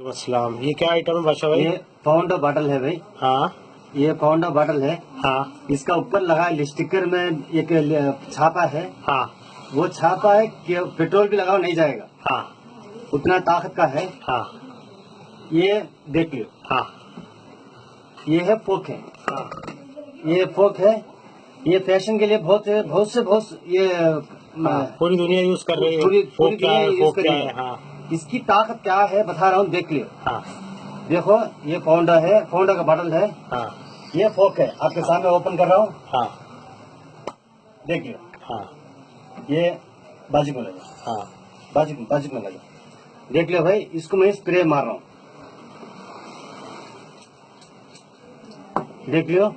अस्सलाम। ये क्या आइटम है बादशाह भाई? ये पाउंड बॉटल है भाई। हाँ ये पाउंड बॉटल है। हाँ इसका ऊपर लगा स्टिकर में एक छापा है। हाँ वो छापा है कि पेट्रोल भी लगाओ नहीं जाएगा, हाँ उतना ताकत का है। हाँ ये देख लो, हाँ ये है फोक है। हाँ ये फोक है। ये फैशन के लिए बहुत ये हाँ, पूरी दुनिया यूज कर रही है। पूरी फोक क्या दुनिया है, यूज फोक क्या करेगी। है? हाँ इसकी ताकत क्या है बता रहा हूँ, देख लियो। हाँ देखो ये पाउंडा है, पाउंडा का बॉटल है। हाँ ये फोक है, आपके सामने ओपन कर रहा हूँ, हाँ देख लियो। हाँ ये बाजू में लगा, हाँ बाजू में लगा, देख लियो भाई। इसको मैं स्प्रे मार रहा हूँ, देख लियो।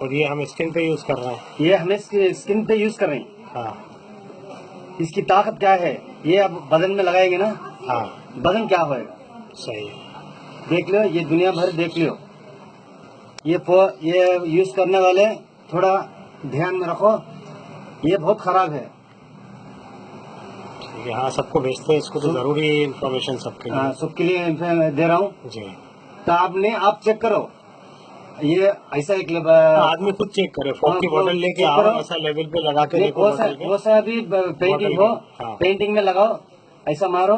और ये हम स्किन पे यूज कर रहे हैं। ये हमें स्किन पे यूज कर रहे हैं। हाँ इसकी ताकत क्या है, ये अब बदन में लगाएंगे ना, हाँ बदन क्या होएगा, सही है। देख लो। ये दुनिया भर देख लियो। ये यूज करने वाले थोड़ा ध्यान में रखो, ये बहुत खराब है। ठीक है, हाँ सबको भेजते हैं इसको, तो जरूरी इंफॉर्मेशन सबके लिए। सबके लिए दे रहा हूँ। जी तो आपने आप चेक करो, ये ऐसा एक आदमी खुद चेक करे। फोक की बोतल लेके आओ, ऐसा लेवल पे लगा के देखो बोतल के। वो सा अभी पेंटिंग हो, हाँ। पेंटिंग में लगाओ, ऐसा मारो,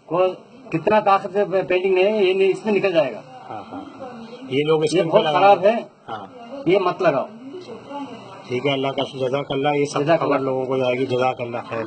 को कितना ताकत से पेंटिंग नहीं है, ये इसमें निकल जाएगा। हाँ हाँ, ये लोग ये स्किन पे बहुत लगा खराब है, हाँ ये मत लगाओ। ठीक है, अल्लाह का जज़ाकल्लाह। ये सब जज़ाकल्लाह। खबर लोगों को जाएगी। जज़ाकल्लाह खैर।